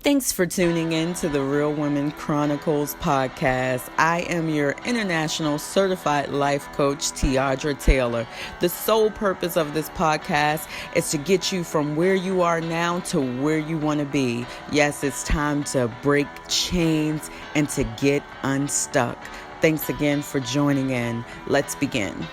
Thanks for tuning in to the Real Women Chronicles podcast. I am your international certified life coach, Tiadra Taylor. The sole purpose of this podcast is to get you from where you are now to where you want to be. Yes, it's time to break chains and to get unstuck. Thanks again for joining in. Let's begin.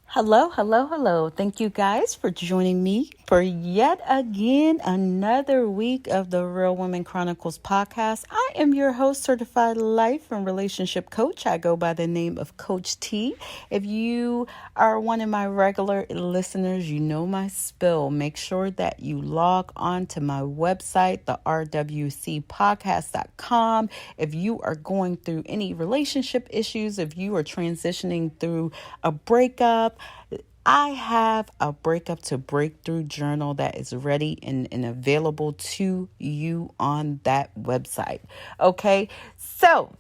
Hello. Thank you guys for joining me for yet again another week of the Real Women Chronicles podcast. I am your host, certified life and relationship coach. I go by the name of Coach T. If you are one of my regular listeners, you know my spill. Make sure that you log on to my website, the rwcpodcast.com. If you are going through any relationship issues, if you are transitioning through a breakup, I have a breakup to breakthrough journal that is ready and available to you on that website. Okay, so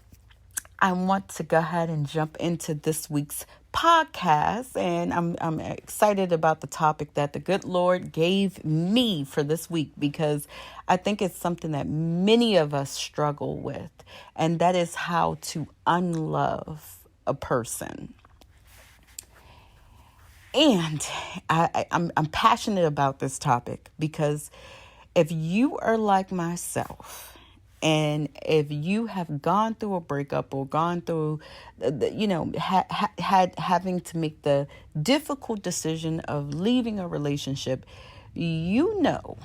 I want to go ahead and jump into this week's podcast, and I'm excited about the topic that the good Lord gave me for this week, because I think it's something that many of us struggle with, and that is how to unlove a person. And I'm passionate about this topic because if you are like myself, and if you have gone through a breakup or gone through, having to make the difficult decision of leaving a relationship, you know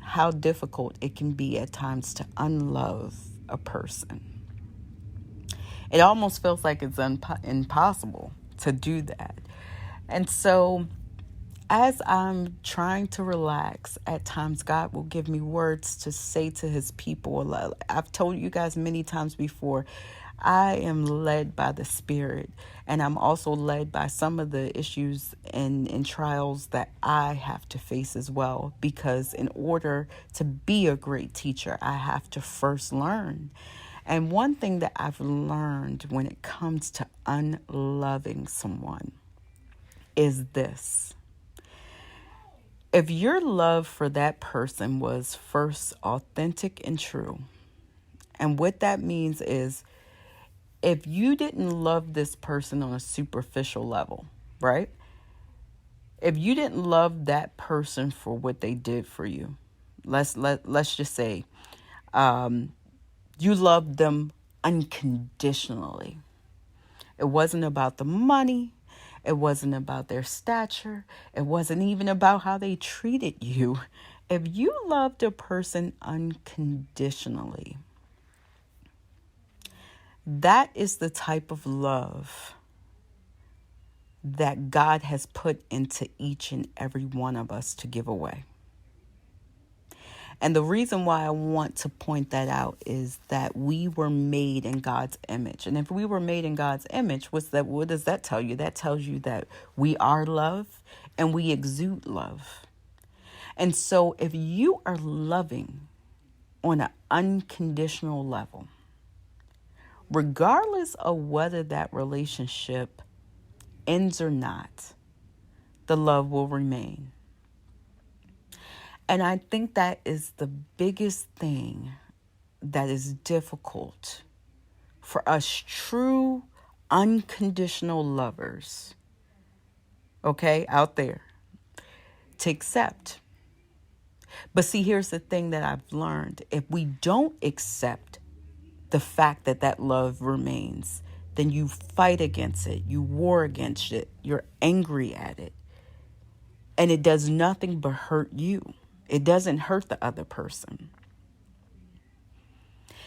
how difficult it can be at times to unlove a person. It almost feels like it's impossible to do that. And so as I'm trying to relax, at times God will give me words to say to his people. I've told you guys many times before, I am led by the Spirit, and I'm also led by some of the issues and trials that I have to face as well. Because in order to be a great teacher, I have to first learn. And one thing that I've learned when it comes to unloving someone is this: if your love for that person was first authentic and true, and what that means is if you didn't love this person on a superficial level, right? If you didn't love that person for what they did for you, let's just say you loved them unconditionally. It wasn't about the money. It wasn't about their stature. It wasn't even about how they treated you. If you loved a person unconditionally, that is the type of love that God has put into each and every one of us to give away. And the reason why I want to point that out is that we were made in God's image. And if we were made in God's image, what does that tell you? That tells you that we are love and we exude love. And so if you are loving on an unconditional level, regardless of whether that relationship ends or not, the love will remain. And I think that is the biggest thing that is difficult for us true, unconditional lovers, okay, out there, to accept. But see, here's the thing that I've learned. If we don't accept the fact that that love remains, then you fight against it, you war against it, you're angry at it, and it does nothing but hurt you. It doesn't hurt the other person.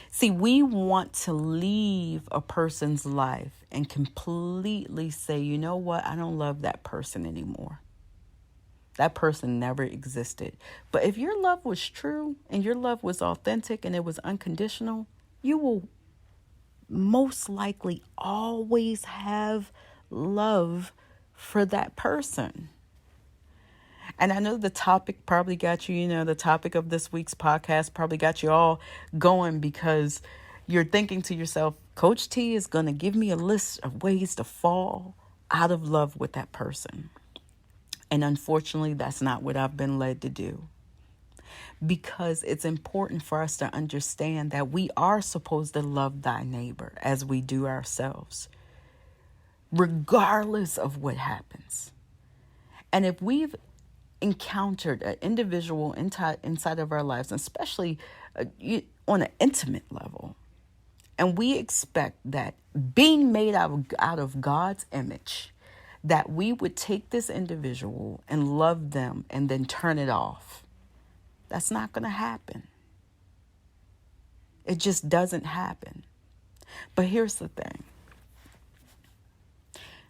See, we want to leave a person's life and completely say, you know what? I don't love that person anymore. That person never existed. But if your love was true and your love was authentic and it was unconditional, you will most likely always have love for that person. And I know the topic probably got you, the topic of this week's podcast probably got you all going, because you're thinking to yourself, Coach T is going to give me a list of ways to fall out of love with that person. And unfortunately, that's not what I've been led to do. because it's important for us to understand that we are supposed to love thy neighbor as we do ourselves, regardless of what happens. And if we've encountered an individual inside of our lives, especially on an intimate level, and we expect that being made out of God's image, that we would take this individual and love them and then turn it off. That's not going to happen. It just doesn't happen. But here's the thing.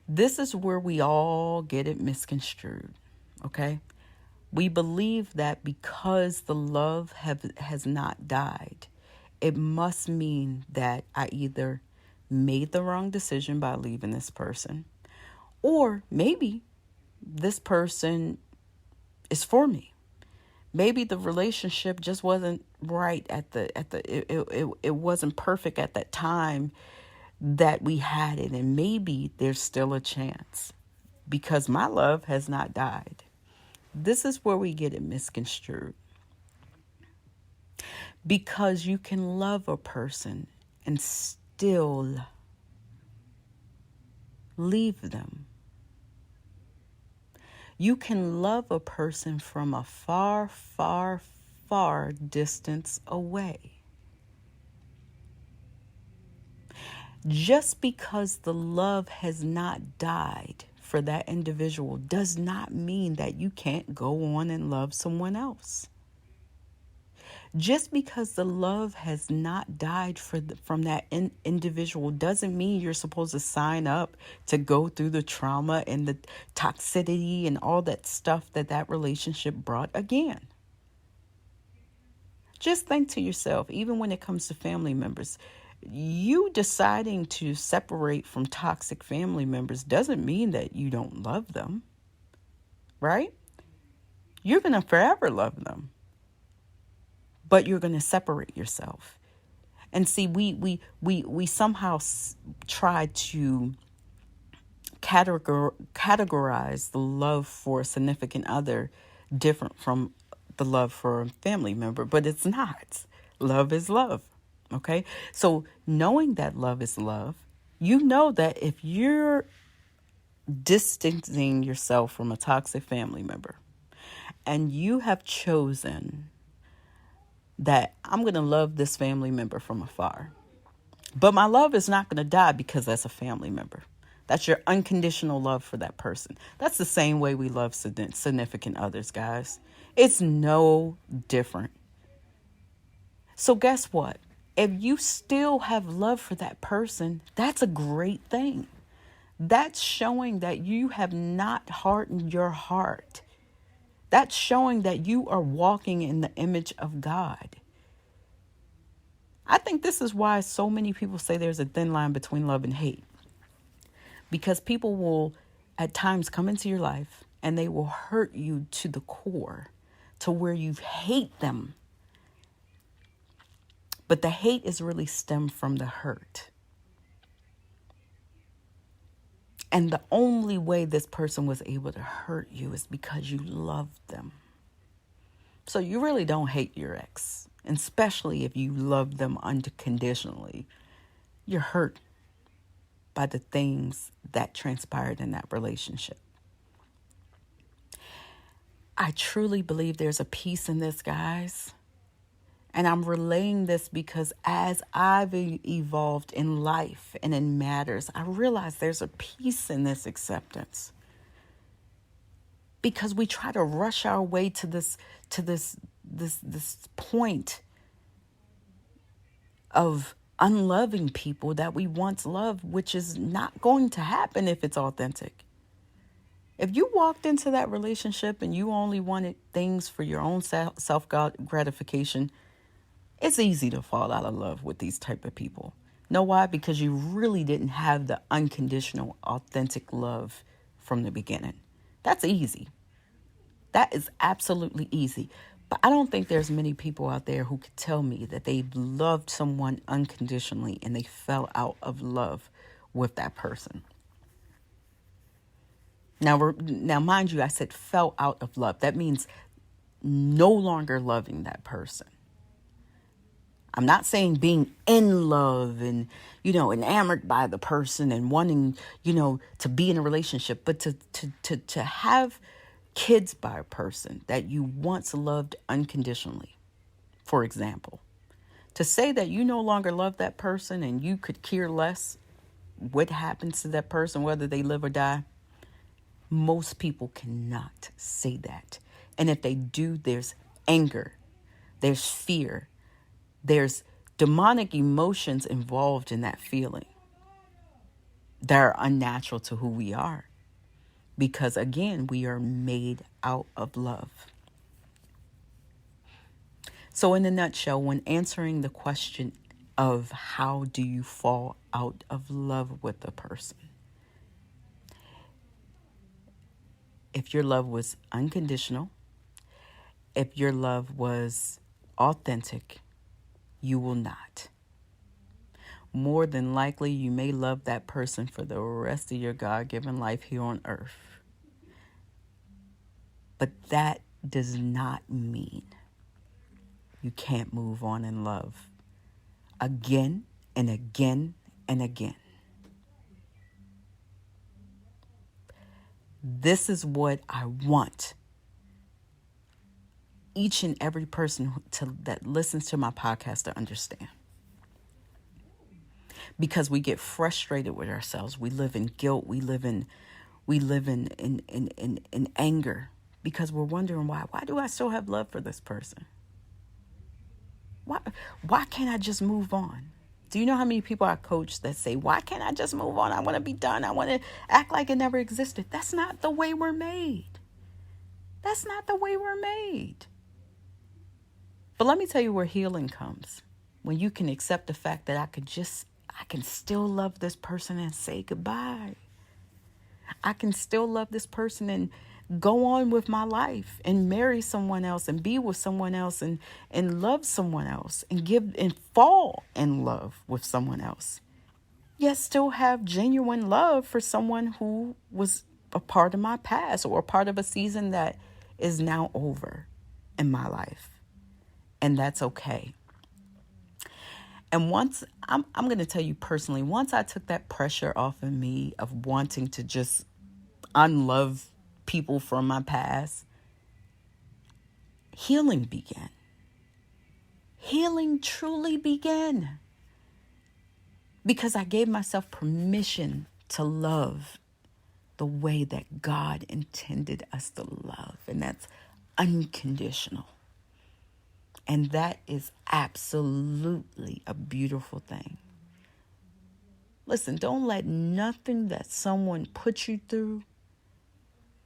This is where we all get it misconstrued, okay? We believe that because the love has not died, it must mean that I either made the wrong decision by leaving this person, or maybe this person is for me. Maybe the relationship just wasn't right it wasn't perfect at that time that we had it, and maybe there's still a chance because my love has not died. This is where we get it misconstrued. Because you can love a person and still leave them. You can love a person from a far, far, far distance away. Just because the love has not died for that individual does not mean that you can't go on and love someone else. Just because the love has not died from that individual doesn't mean you're supposed to sign up to go through the trauma and the toxicity and all that stuff that relationship brought again. Just think to yourself, even when it comes to family members, you deciding to separate from toxic family members doesn't mean that you don't love them, right? You're going to forever love them, but you're going to separate yourself. And see, we somehow try to categorize the love for a significant other different from the love for a family member, but it's not. Love is love. Okay, so knowing that love is love, you know that if you're distancing yourself from a toxic family member and you have chosen that I'm going to love this family member from afar, but my love is not going to die because that's a family member. That's your unconditional love for that person. That's the same way we love significant others, guys. It's no different. So guess what? If you still have love for that person, that's a great thing. That's showing that you have not hardened your heart. That's showing that you are walking in the image of God. I think this is why so many people say there's a thin line between love and hate. Because people will at times come into your life and they will hurt you to the core, to where you hate them. But the hate is really stemmed from the hurt. And the only way this person was able to hurt you is because you loved them. So you really don't hate your ex, and especially if you love them unconditionally. You're hurt by the things that transpired in that relationship. I truly believe there's a peace in this, guys. And I'm relaying this because as I've evolved in life and in matters, I realize there's a peace in this acceptance. Because we try to rush our way to this point of unloving people that we once loved, which is not going to happen if it's authentic. If you walked into that relationship and you only wanted things for your own self-gratification, it's easy to fall out of love with these type of people. Know why? Because you really didn't have the unconditional, authentic love from the beginning. That's easy. That is absolutely easy. But I don't think there's many people out there who could tell me that they've loved someone unconditionally and they fell out of love with that person. Now, mind you, I said fell out of love. That means no longer loving that person. I'm not saying being in love and, enamored by the person and wanting, to be in a relationship, but to have kids by a person that you once loved unconditionally, for example. To say that you no longer love that person and you could care less what happens to that person, whether they live or die, most people cannot say that. And if they do, there's anger, there's fear, there's demonic emotions involved in that feeling that are unnatural to who we are. Because again, we are made out of love. So in a nutshell, when answering the question of how do you fall out of love with a person, if your love was unconditional, if your love was authentic, you will not. More than likely, you may love that person for the rest of your God-given life here on earth. But that does not mean you can't move on in love again and again and again. This is what I want each and every person that listens to my podcast to understand. Because we get frustrated with ourselves. We live in guilt. We live in anger because we're wondering why. Why do I still have love for this person? Why can't I just move on? Do you know how many people I coach that say, why can't I just move on? I want to be done. I want to act like it never existed. That's not the way we're made. That's not the way we're made. But let me tell you where healing comes. When you can accept the fact that I can still love this person and say goodbye. I can still love this person and go on with my life and marry someone else and be with someone else and love someone else and give and fall in love with someone else. Yet still have genuine love for someone who was a part of my past or a part of a season that is now over in my life. And that's okay. And once, I'm going to tell you personally, once I took that pressure off of me of wanting to just unlove people from my past, healing began. Healing truly began. Because I gave myself permission to love the way that God intended us to love. And that's unconditional. And that is absolutely a beautiful thing. Listen, don't let nothing that someone puts you through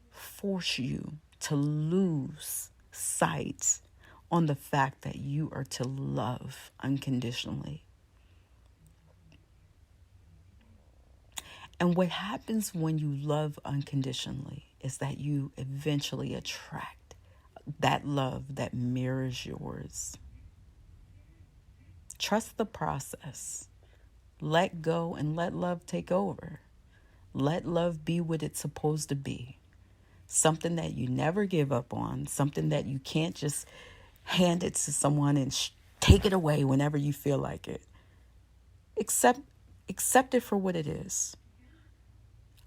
force you to lose sight on the fact that you are to love unconditionally. And what happens when you love unconditionally is that you eventually attract that love that mirrors yours. Trust the process. Let go and let love take over. Let love be what it's supposed to be. Something that you never give up on. Something that you can't just hand it to someone and take it away whenever you feel like it. Accept it for what it is.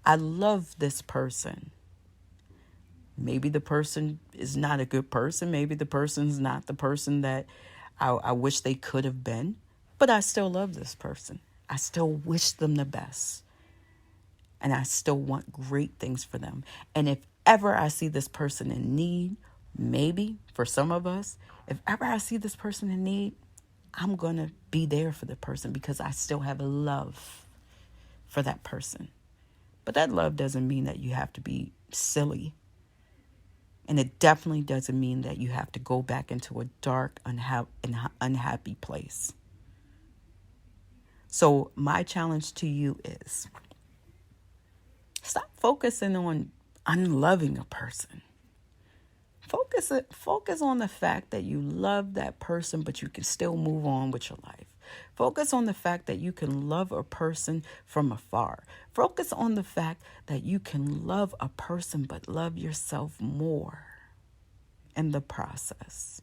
I love this person. Maybe the person is not a good person. Maybe the person's not the person that I wish they could have been. But I still love this person. I still wish them the best. And I still want great things for them. And if ever I see this person in need, maybe for some of us, if ever I see this person in need, I'm going to be there for the person because I still have a love for that person. But that love doesn't mean that you have to be silly. And it definitely doesn't mean that you have to go back into a dark, unhappy place. So my challenge to you is stop focusing on unloving a person. Focus on the fact that you love that person, but you can still move on with your life. Focus on the fact that you can love a person from afar. Focus on the fact that you can love a person, but love yourself more. in the process.